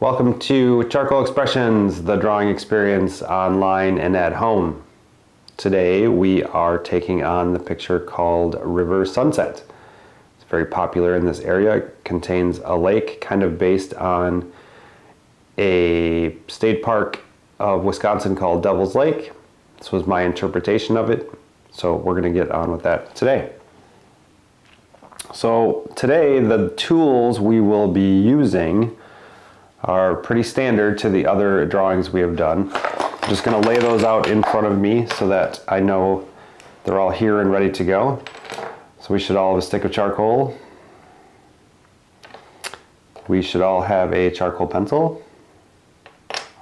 Welcome to Charcoal Expressions, the drawing experience online and at home. Today we are taking on the picture called River Sunset. It's very popular in this area. It contains a lake kind of based on a state park of Wisconsin called Devil's Lake. This was my interpretation of it, so we're going to get on with that today. So today the tools we will be using are pretty standard to the other drawings we have done. I'm just going to lay those out in front of me so that I know they're all here and ready to go. So we should all have a stick of charcoal. We should all have a charcoal pencil.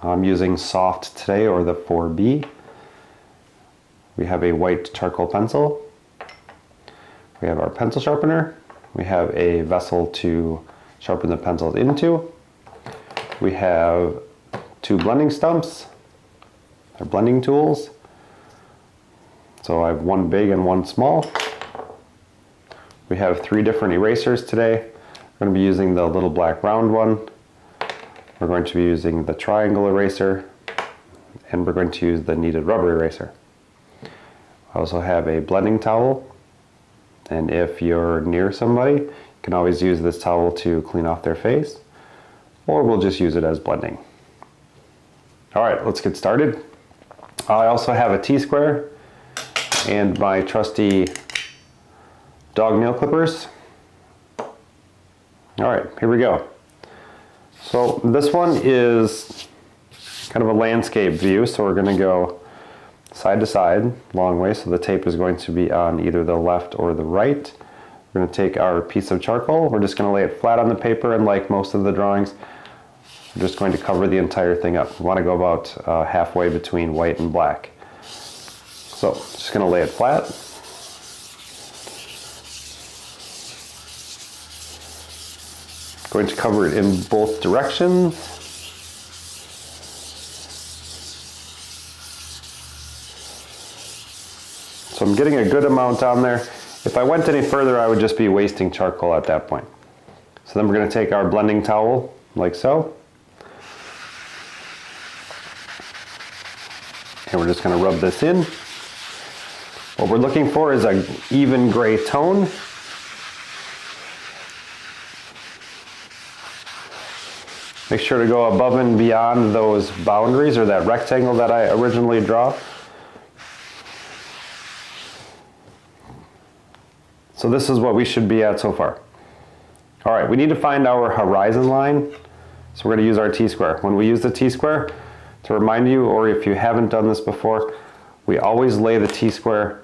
I'm using soft today, or the 4B. We have a white charcoal pencil. We have our pencil sharpener. We have a vessel to sharpen the pencils into. We have two blending stumps, our blending tools. So I have one big and one small. We have 3 different erasers today. We're going to be using the little black round one. We're going to be using the triangle eraser, and we're going to use the kneaded rubber eraser. I also have a blending towel, and if you're near somebody, you can always use this towel to clean off their face, or we'll just use it as blending. All right, let's get started. I also have a T-square and my trusty dog nail clippers. All right, here we go. So this one is kind of a landscape view, so we're going to go side to side, long way, so the tape is going to be on either the left or the right. We're going to take our piece of charcoal, we're just going to lay it flat on the paper, and like most of the drawings, we're just going to cover the entire thing up. We want to go about halfway between white and black. So just going to lay it flat. Going to cover it in both directions. So I'm getting a good amount on there. If I went any further, I would just be wasting charcoal at that point. So then we're going to take our blending towel, like so. And we're just going to rub this in. What we're looking for is an even gray tone. Make sure to go above and beyond those boundaries, or that rectangle that I originally draw. So this is what we should be at so far. All right, we need to find our horizon line. So we're going to use our T-square. When we use the T-square, to remind you, or if you haven't done this before, we always lay the T-square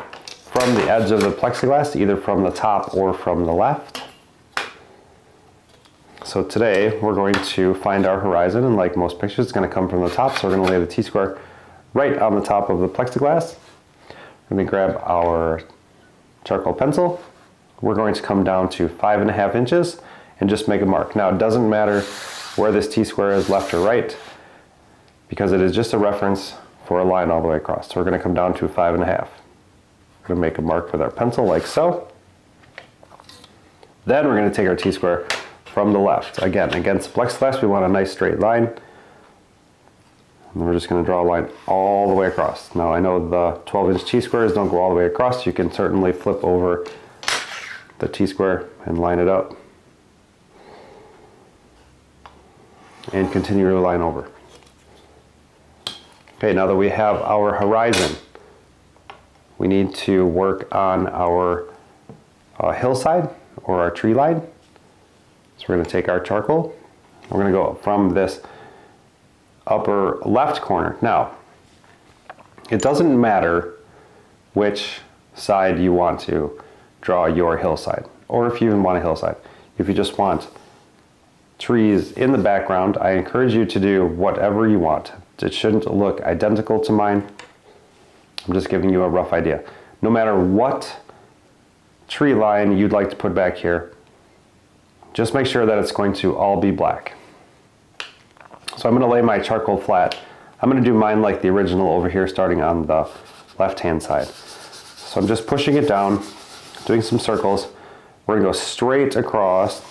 from the edge of the plexiglass, either from the top or from the left. So today we're going to find our horizon, and like most pictures, it's going to come from the top, so we're going to lay the T-square right on the top of the plexiglass. We're going to grab our charcoal pencil. We're going to come down to 5.5 inches and just make a mark. Now it doesn't matter where this T-square is, left or right, because it is just a reference for a line all the way across. So we're going to come down to 5.5. We're going to make a mark with our pencil like so. Then we're going to take our T-square from the left. Again, against the plexiglass, we want a nice straight line. And we're just going to draw a line all the way across. Now I know the 12-inch T-squares don't go all the way across. You can certainly flip over the T-square and line it up. And continue to line over. Okay, now that we have our horizon, we need to work on our hillside, or our tree line. So we're going to take our charcoal. We're going to go from this upper left corner. Now, it doesn't matter which side you want to draw your hillside, or if you even want a hillside. If you just want trees in the background, I encourage you to do whatever you want. It shouldn't look identical to mine. I'm just giving you a rough idea. No matter what tree line you'd like to put back here, just make sure that it's going to all be black. So I'm going to lay my charcoal flat. I'm going to do mine like the original over here, starting on the left-hand side. So I'm just pushing it down, doing some circles. We're going to go straight across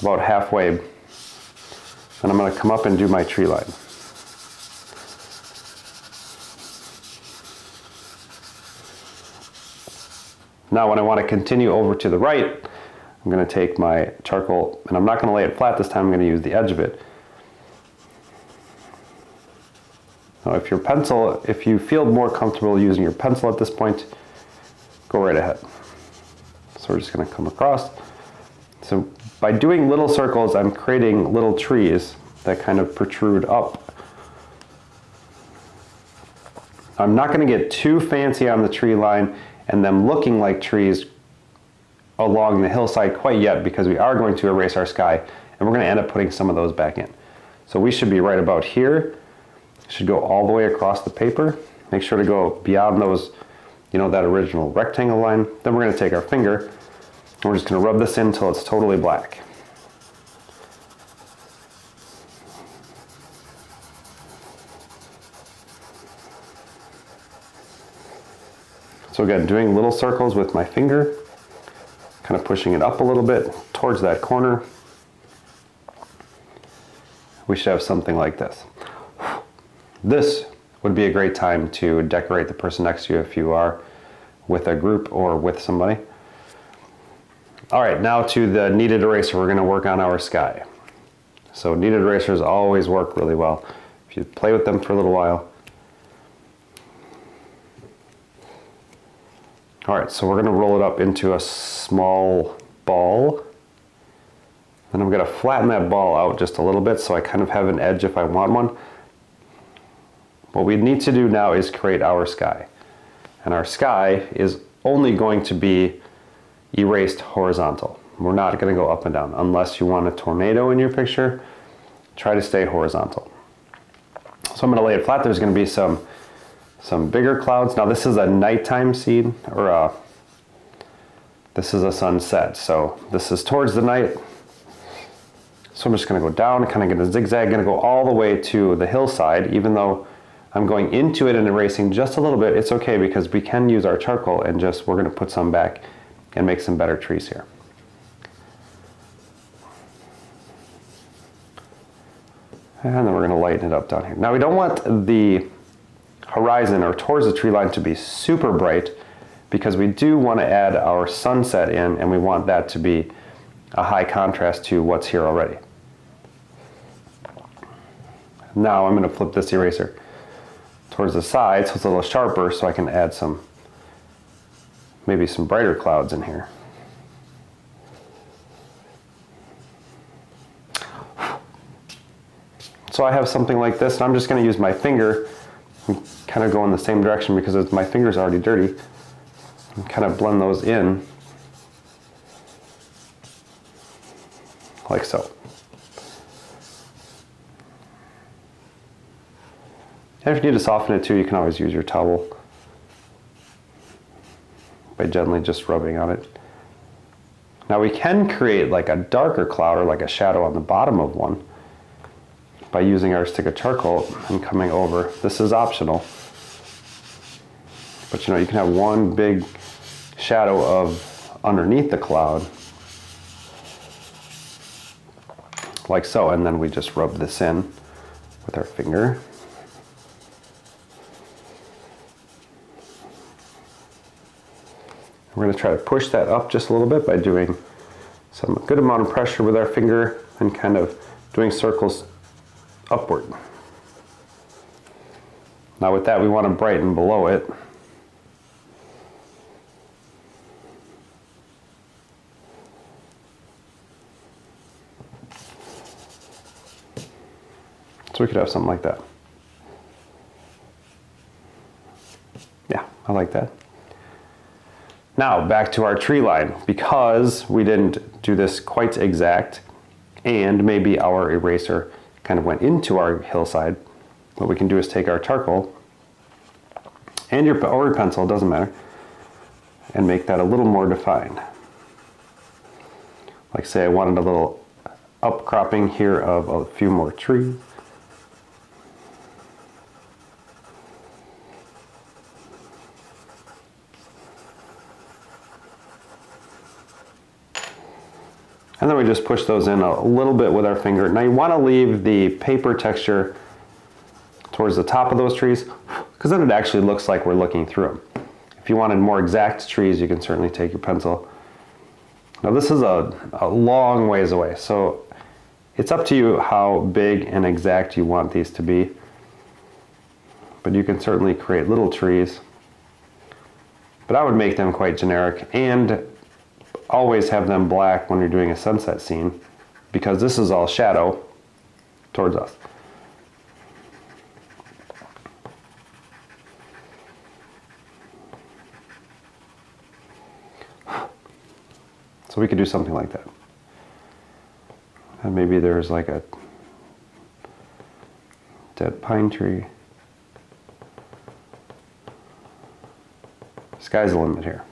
about halfway and I'm going to come up and do my tree line. Now when I want to continue over to the right, I'm going to take my charcoal, and I'm not going to lay it flat this time, I'm going to use the edge of it. Now if you feel more comfortable using your pencil at this point, go right ahead. So we're just going to come across. So by doing little circles, I'm creating little trees that kind of protrude up. I'm not going to get too fancy on the tree line and them looking like trees along the hillside quite yet, because we are going to erase our sky and we're going to end up putting some of those back in. So we should be right about here. Should go all the way across the paper. Make sure to go beyond those, that original rectangle line. Then we're going to take our finger and we're just going to rub this in until it's totally black. So again, doing little circles with my finger, kind of pushing it up a little bit towards that corner. We should have something like this. This would be a great time to decorate the person next to you if you are with a group or with somebody. All right, now to the kneaded eraser, we're going to work on our sky. So kneaded erasers always work really well if you play with them for a little while. All right, so we're going to roll it up into a small ball. And I'm going to flatten that ball out just a little bit so I kind of have an edge if I want one. What we need to do now is create our sky. And our sky is only going to be erased horizontal. We're not going to go up and down. Unless you want a tornado in your picture, try to stay horizontal. So I'm going to lay it flat. There's going to be some bigger clouds. Now this is a nighttime scene, or this is a sunset. So this is towards the night. So I'm just going to go down, kind of get a zigzag, going to go all the way to the hillside. Even though I'm going into it and erasing just a little bit, it's okay because we can use our charcoal and we're going to put some back and make some better trees here. And then we're going to lighten it up down here. Now we don't want the horizon or towards the tree line to be super bright, because we do want to add our sunset in, and we want that to be a high contrast to what's here already. Now I'm going to flip this eraser towards the side so it's a little sharper, so I can add maybe some brighter clouds in here. So I have something like this, and I'm just going to use my finger and kind of go in the same direction because my finger's already dirty, and kind of blend those in like so. And if you need to soften it too, you can always use your towel by gently just rubbing on it. Now we can create like a darker cloud or like a shadow on the bottom of one by using our stick of charcoal and coming over. This is optional, but you can have one big shadow of underneath the cloud like so, and then we just rub this in with our finger. We're going to try to push that up just a little bit by doing some good amount of pressure with our finger and kind of doing circles upward. Now with that, we want to brighten below it. So we could have something like that. Yeah, I like that. Now back to our tree line. Because we didn't do this quite exact, and maybe our eraser kind of went into our hillside, what we can do is take our charcoal and your pencil, doesn't matter, and make that a little more defined. Like say I wanted a little upcropping here of a few more trees. And then we just push those in a little bit with our finger. Now you want to leave the paper texture towards the top of those trees, because then it actually looks like we're looking through them. If you wanted more exact trees, you can certainly take your pencil. Now this is a long ways away, so it's up to you how big and exact you want these to be. But you can certainly create little trees. But I would make them quite generic, and always have them black when you're doing a sunset scene, because this is all shadow towards us. So we could do something like that. And maybe there's like a dead pine tree. Sky's the limit here.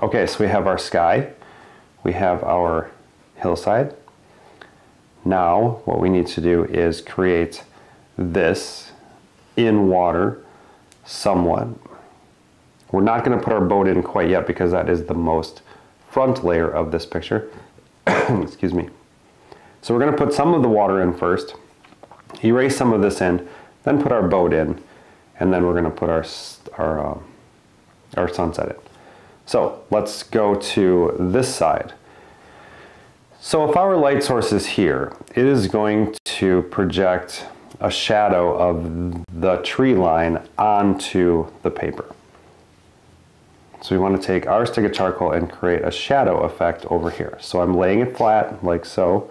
Okay, so we have our sky, we have our hillside. Now what we need to do is create this in water somewhat. We're not going to put our boat in quite yet because that is the most front layer of this picture. Excuse me. So we're going to put some of the water in first, erase some of this in, then put our boat in, and then we're going to put our sunset in. So let's go to this side. So if our light source is here, it is going to project a shadow of the tree line onto the paper. So we want to take our stick of charcoal and create a shadow effect over here. So I'm laying it flat like so,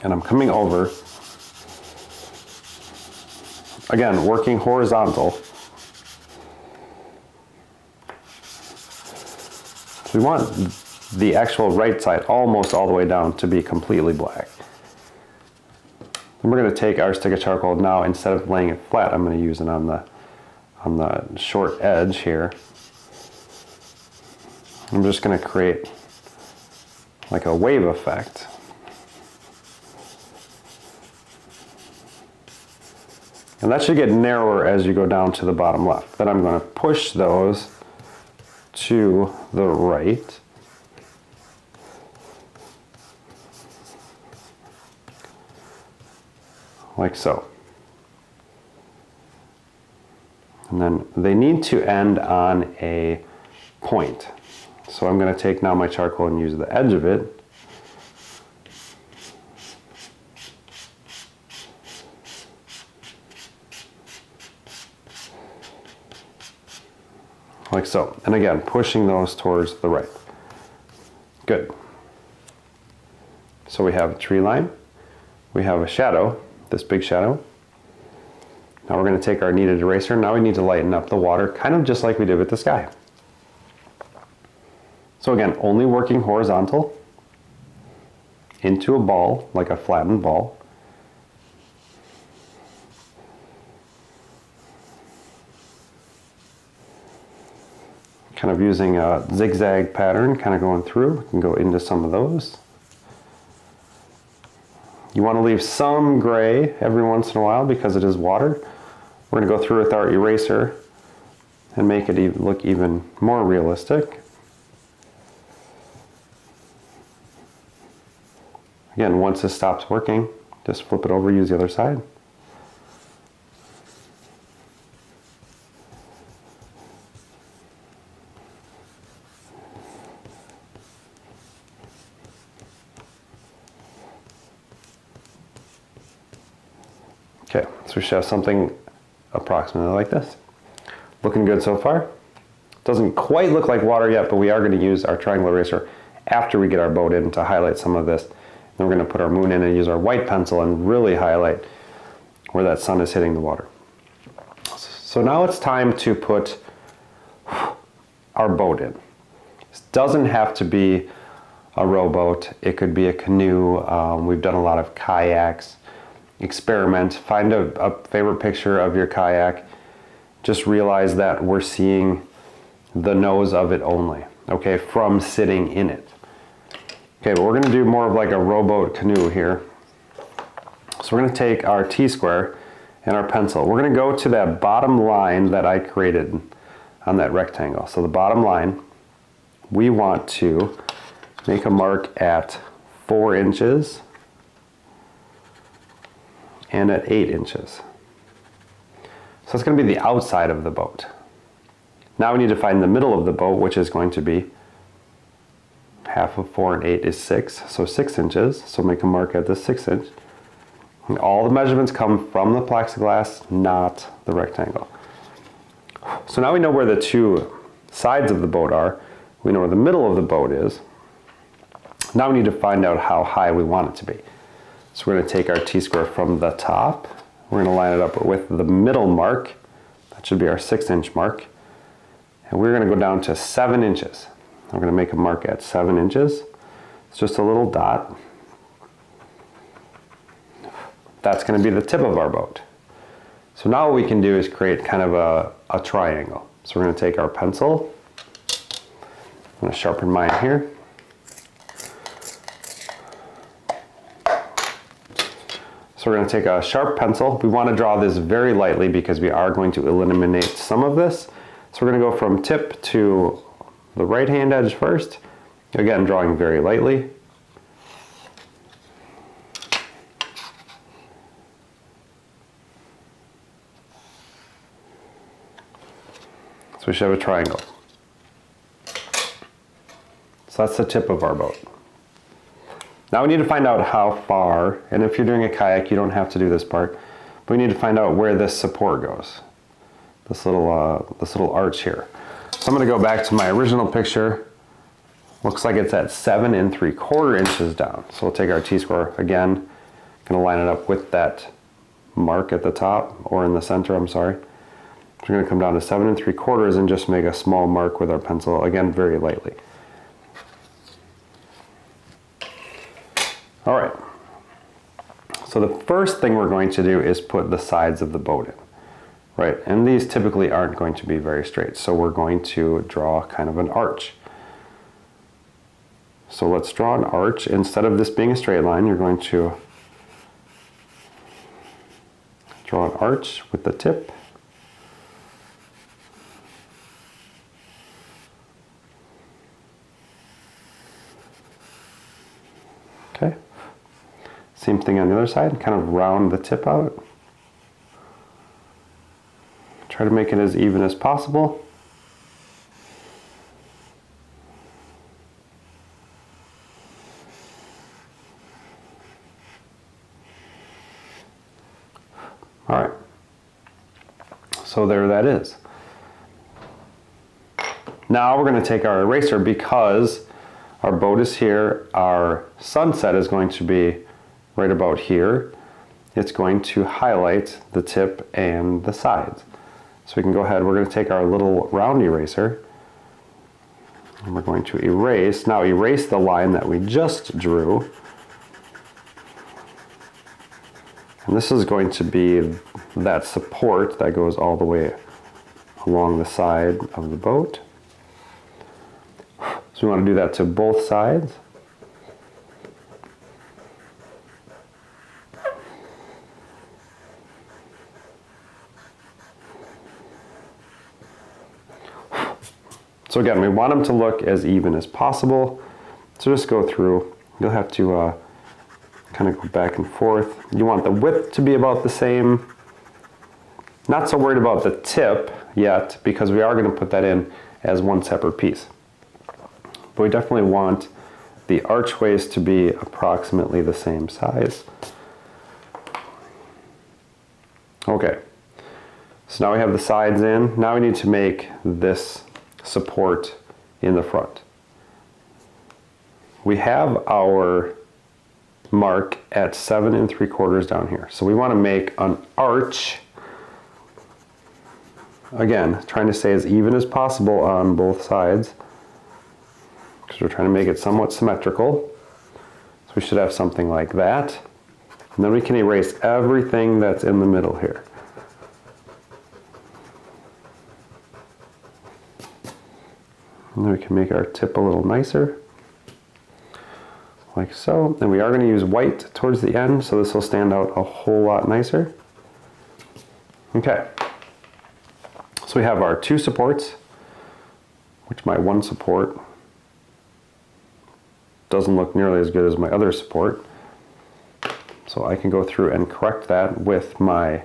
and I'm coming over, again, working horizontal. So we want the actual right side almost all the way down to be completely black. And we're going to take our stick of charcoal now, instead of laying it flat, I'm going to use it on the short edge here. I'm just going to create like a wave effect. And that should get narrower as you go down to the bottom left. Then I'm going to push those to the right. Like so. And then they need to end on a point. So I'm going to take now my charcoal and use the edge of it. Like so. And again, pushing those towards the right. Good. So we have a tree line. We have a shadow, this big shadow. Now we're going to take our kneaded eraser. Now we need to lighten up the water, kind of just like we did with the sky. So again, only working horizontal into a ball, like a flattened ball. Kind of using a zigzag pattern, kind of going through. We can go into some of those. You want to leave some gray every once in a while because it is water. We're going to go through with our eraser and make it look even more realistic. Again, once this stops working, just flip it over, use the other side. Okay, so we should have something approximately like this. Looking good so far. Doesn't quite look like water yet, but we are going to use our triangle eraser after we get our boat in to highlight some of this. Then we're going to put our moon in and use our white pencil and really highlight where that sun is hitting the water. So now it's time to put our boat in. This doesn't have to be a rowboat. It could be a canoe. We've done a lot of kayaks. Experiment, find a favorite picture of your kayak. Just realize that we're seeing the nose of it only, okay, from sitting in it. Okay, but we're going to do more of like a rowboat canoe here. So we're going to take our T-square and our pencil. We're going to go to that bottom line that I created on that rectangle. So the bottom line, we want to make a mark at 4 inches and at 8 inches. So it's going to be the outside of the boat. Now we need to find the middle of the boat, which is going to be half of 4 and 8 is 6, so 6 inches. So make a mark at the 6 inch. And all the measurements come from the plexiglass, not the rectangle. So now we know where the two sides of the boat are. We know where the middle of the boat is. Now we need to find out how high we want it to be. So we're going to take our T-square from the top. We're going to line it up with the middle mark. That should be our 6-inch mark. And we're going to go down to 7 inches. We're going to make a mark at 7 inches. It's just a little dot. That's going to be the tip of our boat. So now what we can do is create kind of a triangle. So we're going to take our pencil. I'm going to sharpen mine here. So we're going to take a sharp pencil. We want to draw this very lightly because we are going to eliminate some of this. So we're going to go from tip to the right hand edge first. Again, drawing very lightly. So we should have a triangle. So that's the tip of our boat. Now we need to find out how far, and if you're doing a kayak, you don't have to do this part, but we need to find out where this support goes. This little arch here. So I'm going to go back to my original picture. Looks like it's at 7 3/4 inches down. So we'll take our T-square again, going to line it up with that mark at the top, or in the center, I'm sorry. We're going to come down to 7 3/4 and just make a small mark with our pencil, again, very lightly. All right, so the first thing we're going to do is put the sides of the boat in, right? And these typically aren't going to be very straight, so we're going to draw kind of an arch. So let's draw an arch. Instead of this being a straight line, you're going to draw an arch with the tip. Okay. Same thing on the other side, kind of round the tip out. Try to make it as even as possible. All right, so there that is. Now we're going to take our eraser, because our boat is here, our sunset is going to be right about here. It's going to highlight the tip and the sides. So we can go ahead, we're going to take our little round eraser, and we're going to erase. Now erase the line that we just drew. And this is going to be that support that goes all the way along the side of the boat. So we want to do that to both sides. So again, we want them to look as even as possible. So just go through. You'll have to kind of go back and forth. You want the width to be about the same. Not so worried about the tip yet, because we are going to put that in as one separate piece. But we definitely want the archways to be approximately the same size. Okay, so now we have the sides in. Now we need to make this support in the front. We have our mark at 7 3/4 down here. So we want to make an arch. Again, trying to stay as even as possible on both sides, because we're trying to make it somewhat symmetrical. So we should have something like that. And then we can erase everything that's in the middle here. And then we can make our tip a little nicer, like so. And we are going to use white towards the end, so this will stand out a whole lot nicer. Okay. So we have our two supports, which my one support doesn't look nearly as good as my other support. So I can go through and correct that with my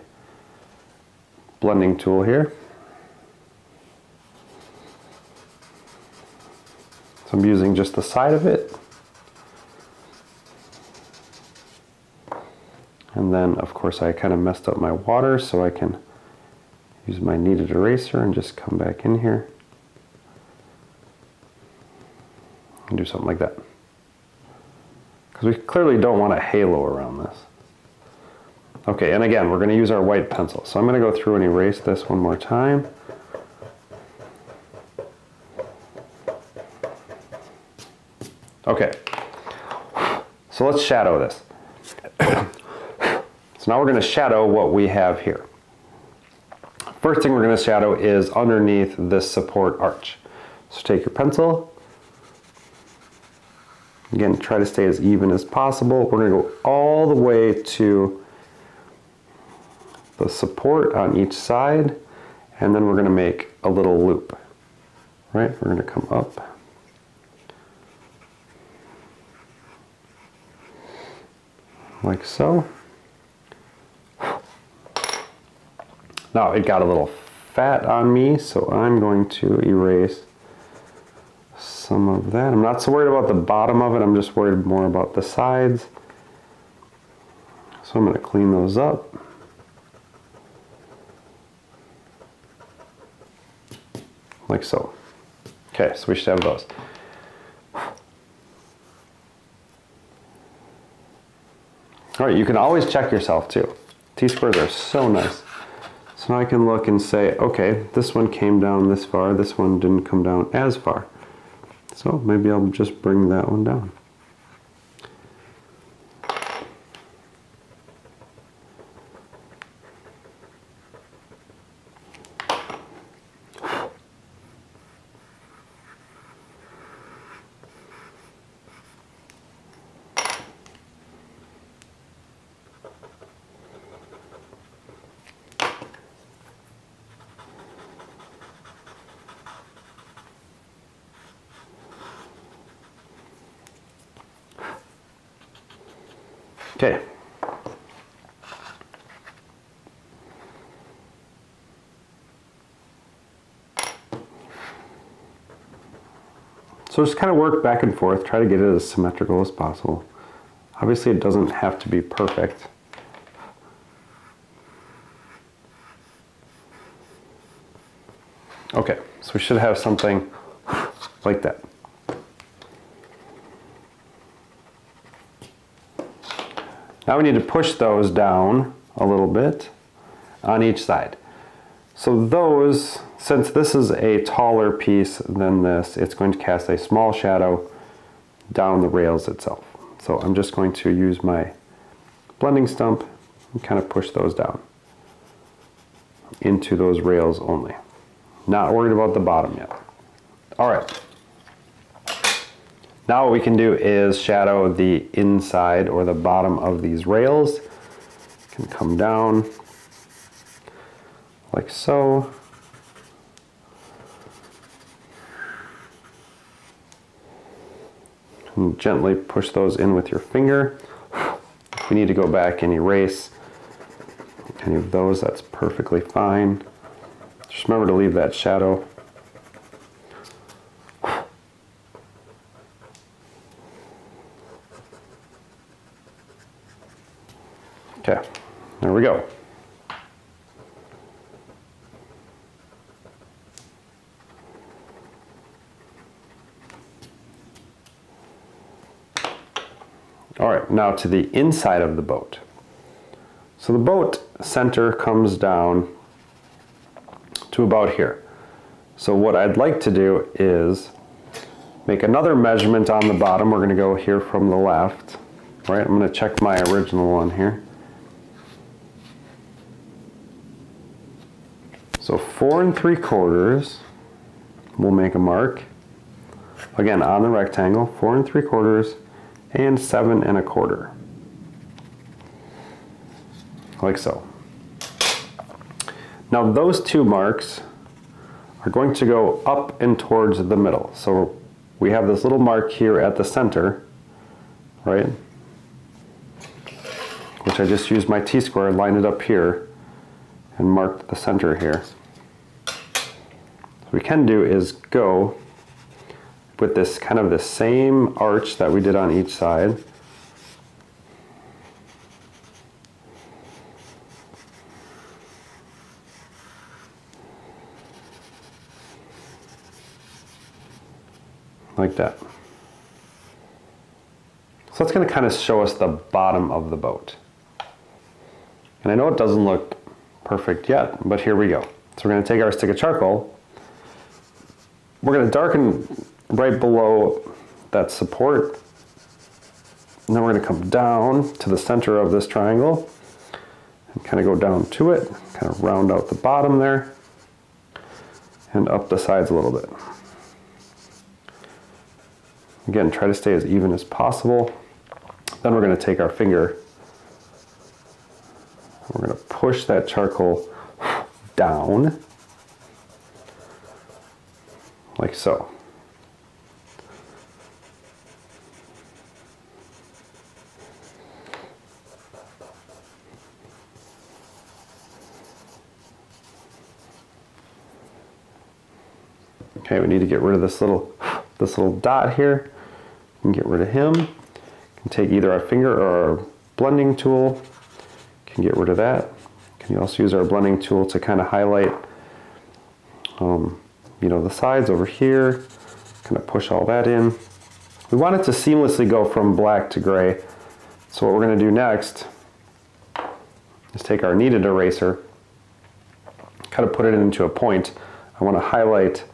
blending tool here. So I'm using just the side of it. And then, of course, I kind of messed up my water, so I can use my kneaded eraser and just come back in here and do something like that. Because we clearly don't want a halo around this. Okay, and again, we're going to use our white pencil. So I'm going to go through and erase this one more time. Okay, so let's shadow this. So now we're going to shadow what we have here. First thing we're going to shadow is underneath this support arch. So take your pencil. Again, try to stay as even as possible. We're going to go all the way to the support on each side, and then we're going to make a little loop. Right? We're going to come up. Like so. Now it got a little fat on me, so I'm going to erase some of that. I'm not so worried about the bottom of it, I'm just worried more about the sides. So I'm going to clean those up. Like so. Okay, so we should have those. Alright, you can always check yourself too. T-squares are so nice. So now I can look and say, okay, this one came down this far, this one didn't come down as far. So maybe I'll just bring that one down. Okay. So just kind of work back and forth, try to get it as symmetrical as possible. Obviously it doesn't have to be perfect. Okay, so we should have something like that. Now we need to push those down a little bit on each side. So those, since this is a taller piece than this, it's going to cast a small shadow down the rails itself. So I'm just going to use my blending stump and kind of push those down into those rails only. Not worried about the bottom yet. All right. Now what we can do is shadow the inside or the bottom of these rails. Can come down like so. And gently push those in with your finger. If we need to go back and erase any of those, that's perfectly fine. Just remember to leave that shadow. Okay, there we go. All right, now to the inside of the boat. So the boat center comes down to about here. So what I'd like to do is make another measurement on the bottom. We're going to go here from the left. All right, I'm going to check my original one here. So 4 3/4, we'll make a mark. Again, on the rectangle, 4 3/4 and 7 1/4. Like so. Now those two marks are going to go up and towards the middle. So we have this little mark here at the center, right? Which I just used my T-square, lined it up here, and marked the center here. What we can do is go with this kind of the same arch that we did on each side. Like that. So that's going to kind of show us the bottom of the boat. And I know it doesn't look perfect yet, but here we go. So we're going to take our stick of charcoal. We're going to darken right below that support. And then we're going to come down to the center of this triangle and kind of go down to it, kind of round out the bottom there and up the sides a little bit. Again, try to stay as even as possible. Then we're going to take our finger, we're going to push that charcoal down, like so. Okay, we need to get rid of this little dot here. And get rid of him. You can take either our finger or our blending tool. You can get rid of that. You can also use our blending tool to kind of highlight, you know, the sides over here. Kind of push all that in. We want it to seamlessly go from black to gray. So what we're going to do next is take our kneaded eraser, kind of put it into a point. I want to highlight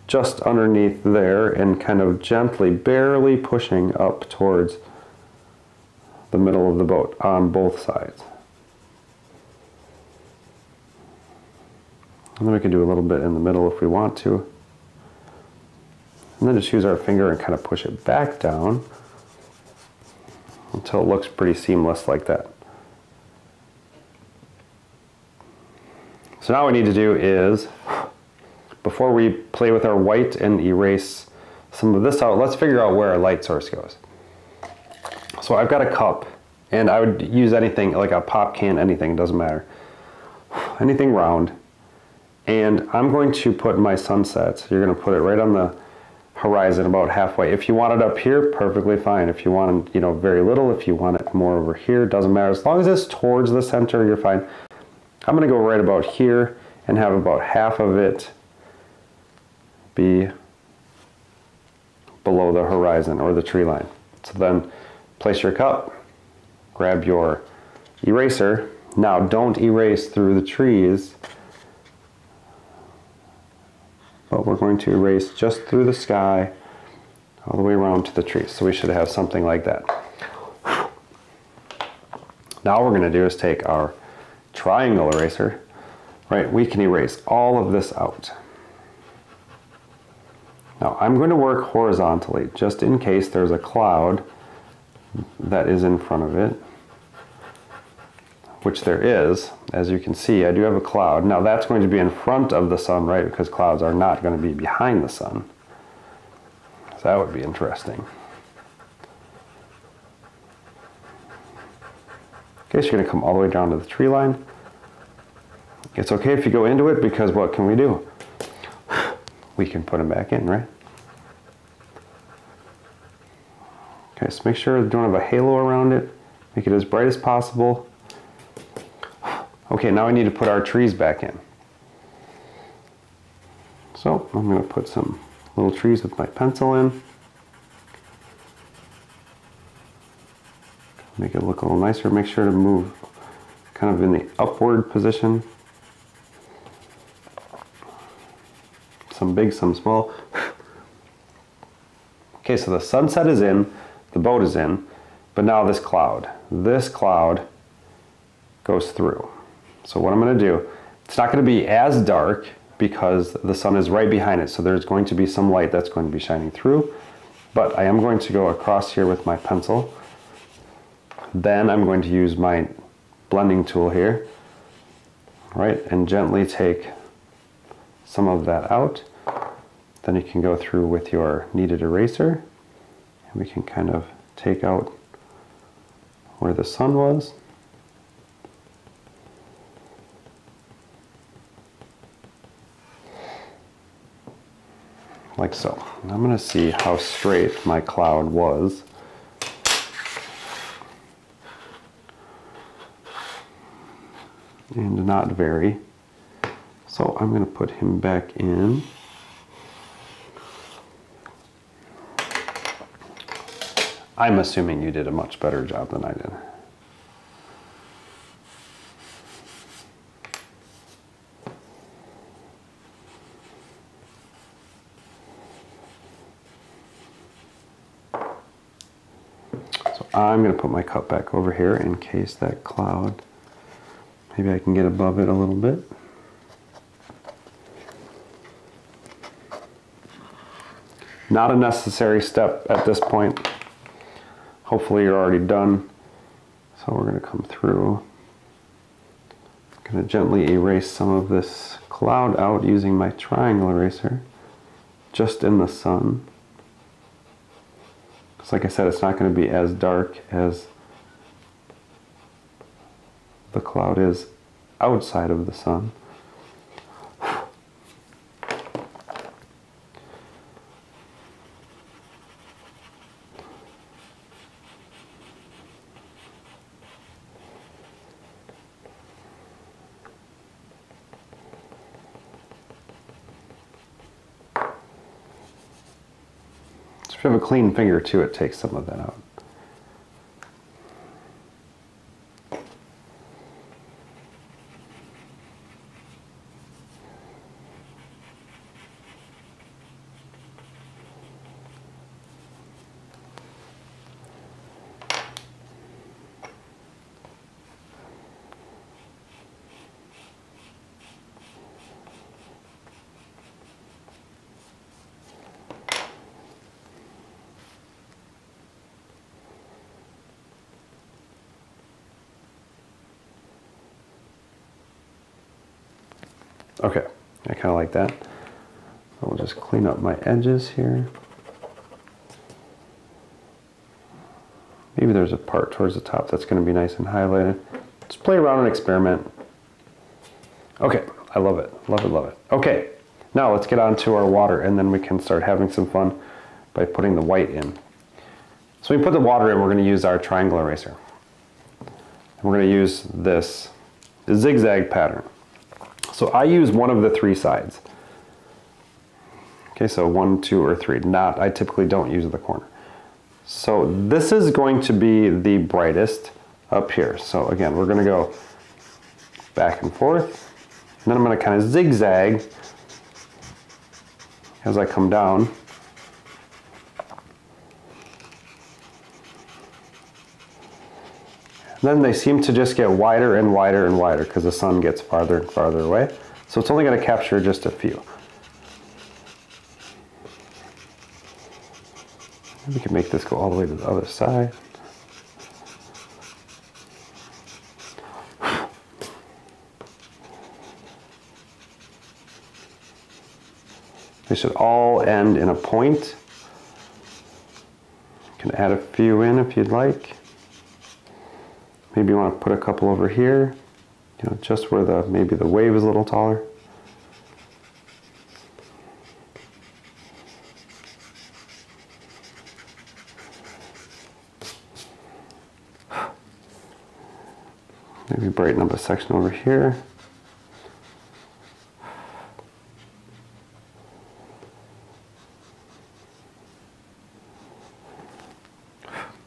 just underneath there and kind of gently, barely pushing up towards the middle of the boat on both sides. And then we can do a little bit in the middle if we want to. And then just use our finger and kind of push it back down until it looks pretty seamless like that. So now what we need to do is, before we play with our white and erase some of this out, let's figure out where our light source goes. So I've got a cup, and I would use anything, like a pop can, anything, it doesn't matter. Anything round. And I'm going to put my sunset, so you're going to put it right on the horizon about halfway. If you want it up here, perfectly fine. If you want it, you know, very little, if you want it more over here, doesn't matter. As long as it's towards the center, you're fine. I'm going to go right about here and have about half of it be below the horizon or the tree line. So then place your cup, grab your eraser. Now don't erase through the trees, but we're going to erase just through the sky all the way around to the trees. So we should have something like that. Now what we're going to do is take our triangle eraser, right? We can erase all of this out. Now I'm going to work horizontally just in case there's a cloud that is in front of it, which there is. As you can see, I do have a cloud. Now that's going to be in front of the sun, right? Because clouds are not going to be behind the sun. So that would be interesting. Okay, so you're going to come all the way down to the tree line. It's okay if you go into it, because what can we do? We can put them back in, right? Okay, so make sure you don't have a halo around it. Make it as bright as possible. Okay, now we need to put our trees back in. So I'm going to put some little trees with my pencil in. Make it look a little nicer. Make sure to move kind of in the upward position. Some big, some small. Okay, so the sunset is in, the boat is in, but now this cloud goes through. So what I'm going to do, it's not going to be as dark because the sun is right behind it, so there's going to be some light that's going to be shining through, but I am going to go across here with my pencil. Then I'm going to use my blending tool here, right, and gently take some of that out. Then you can go through with your kneaded eraser, and we can kind of take out where the sun was. Like so. And I'm going to see how straight my cloud was. And not very. So I'm going to put him back in. I'm assuming you did a much better job than I did. So I'm going to put my cup back over here in case that cloud, maybe I can get above it a little bit. Not a necessary step at this point. Hopefully you're already done. So we're going to come through. I'm going to gently erase some of this cloud out using my triangle eraser, just in the sun. Because like I said, it's not going to be as dark as the cloud is outside of the sun. If you have a clean finger too, it takes some of that out. Okay, I kind of like that. I'll just clean up my edges here. Maybe there's a part towards the top that's going to be nice and highlighted. Just play around and experiment. Okay, I love it, love it, love it. Okay, now let's get on to our water and then we can start having some fun by putting the white in. So we put the water in, we're going to use our triangle eraser. And we're going to use this zigzag pattern. So I use one of the three sides. Okay, so 1, 2, or 3. I typically don't use the corner. So this is going to be the brightest up here. So again, we're going to go back and forth. And then I'm going to kind of zigzag as I come down. Then they seem to just get wider and wider and wider because the sun gets farther and farther away. So it's only going to capture just a few. We can make this go all the way to the other side. They should all end in a point. You can add a few in if you'd like. Maybe you want to put a couple over here, you know, just where maybe the wave is a little taller. Maybe brighten up a section over here.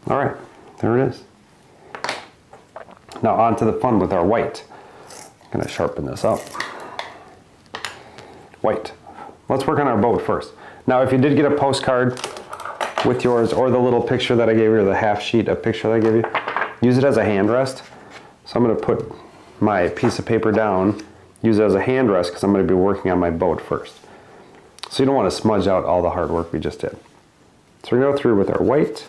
All right, there it is. Now on to the fun with our white. I'm going to sharpen this up. White. Let's work on our boat first. Now if you did get a postcard with yours or the little picture that I gave you or the half sheet of picture that I gave you, use it as a hand rest. So I'm going to put my piece of paper down, use it as a hand rest because I'm going to be working on my boat first. So you don't want to smudge out all the hard work we just did. So we're going to go through with our white.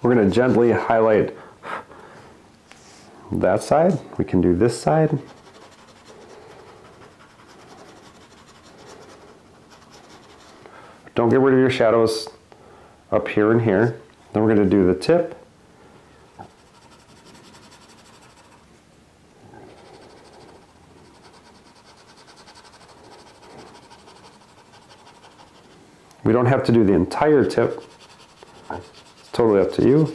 We're going to gently highlight that side. We can do this side. Don't get rid of your shadows up here and here. Then we're going to do the tip. We don't have to do the entire tip. It's totally up to you.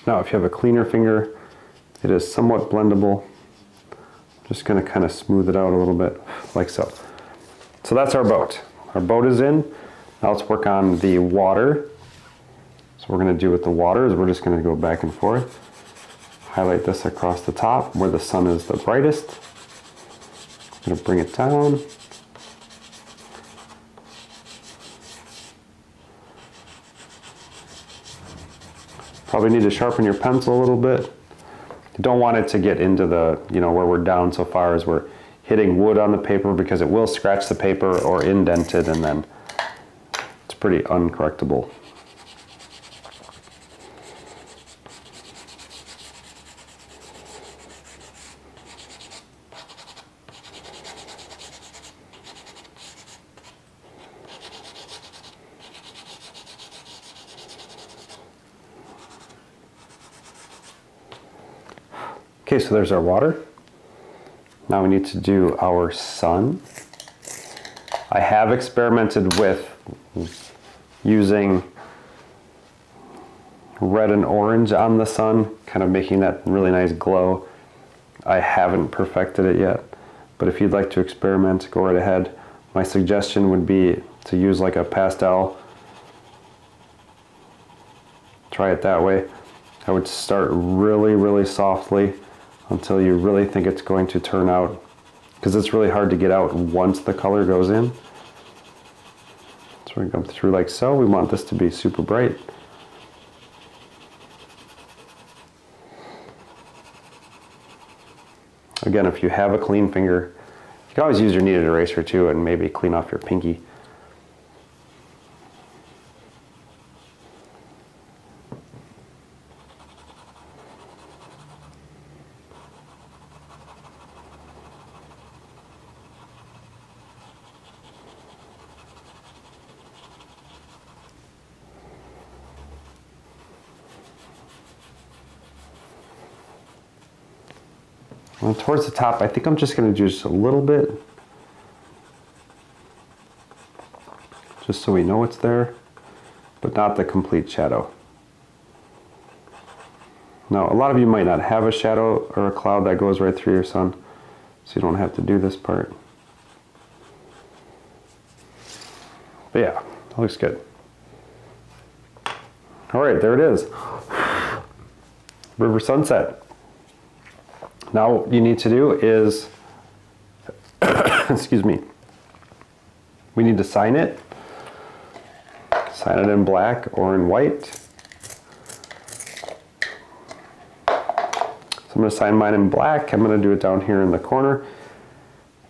Now, if you have a cleaner finger, it is somewhat blendable. I'm just going to kind of smooth it out a little bit, like so. So that's our boat. Our boat is in. Now let's work on the water. So what we're going to do with the water is we're just going to go back and forth. Highlight this across the top where the sun is the brightest. I'm going to bring it down. Probably need to sharpen your pencil a little bit. You don't want it to get into the, where we're down so far as we're hitting wood on the paper, because it will scratch the paper or indent it, and then it's pretty uncorrectable. Okay, so there's our water. Now we need to do our sun. I have experimented with using red and orange on the sun, kind of making that really nice glow. I haven't perfected it yet, but if you'd like to experiment, go right ahead. My suggestion would be to use like a pastel. Try it that way. I would start really, really softly until you really think it's going to turn out, because it's really hard to get out once the color goes in. So we're going to go through like so. We want this to be super bright. Again, if you have a clean finger, you can always use your kneaded eraser too and maybe clean off your pinky. And towards the top, I think I'm just going to do just a little bit, just so we know it's there, but not the complete shadow. Now, a lot of you might not have a shadow or a cloud that goes right through your sun, so you don't have to do this part. But yeah, that looks good. All right, there it is. River sunset. Now what you need to do is, excuse me, we need to sign it. Sign it in black or in white. So I'm going to sign mine in black. I'm going to do it down here in the corner.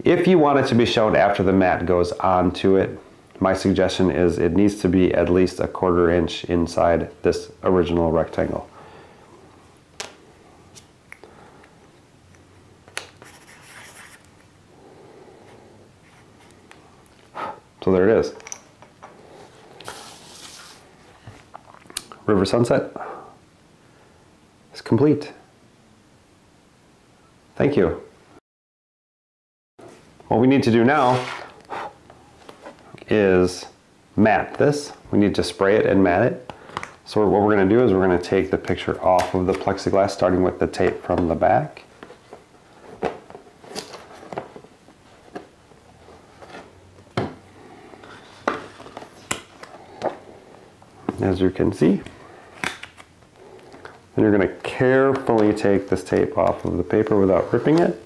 If you want it to be shown after the mat goes onto it, my suggestion is it needs to be at least a 1/4 inch inside this original rectangle. So there it is. River sunset is complete. Thank you. What we need to do now is mat this. We need to spray it and mat it. So what we're going to do is we're going to take the picture off of the plexiglass, starting with the tape from the back. As you can see. And you're going to carefully take this tape off of the paper without ripping it.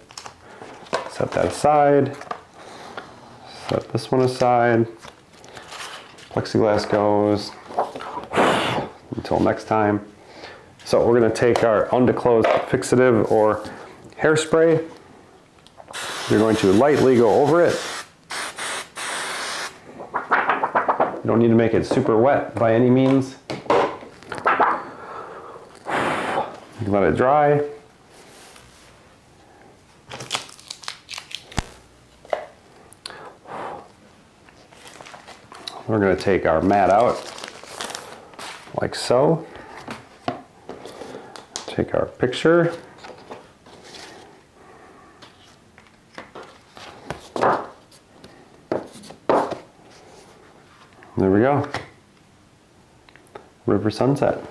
Set that aside. Set this one aside. Plexiglass goes. Until next time. So we're going to take our undisclosed fixative or hairspray. You're going to lightly go over it. You don't need to make it super wet by any means. You can let it dry. We're going to take our mat out like so. Take our picture. There we go. River sunset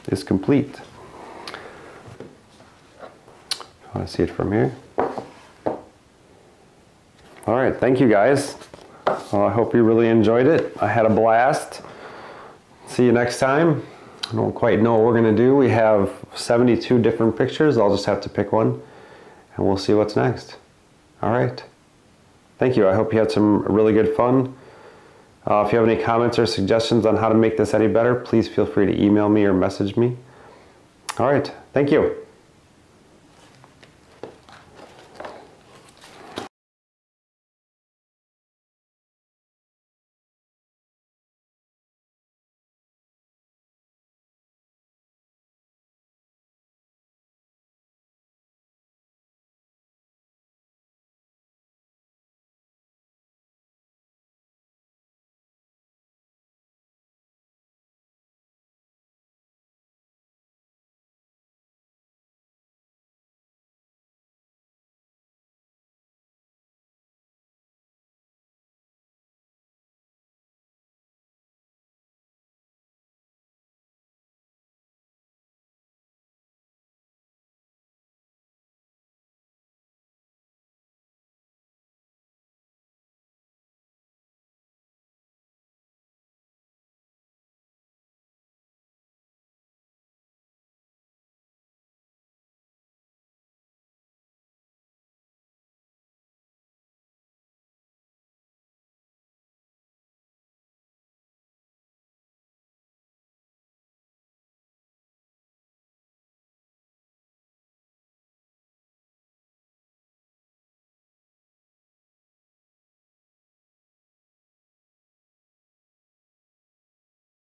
is complete. I want to see it from here. All right, thank you guys. Well, I hope you really enjoyed it. I had a blast. See you next time. I don't quite know what we're going to do. We have 72 different pictures. I'll just have to pick one and we'll see what's next. All right. Thank you. I hope you had some really good fun. If you have any comments or suggestions on how to make this any better, please feel free to email me or message me. All right. Thank you.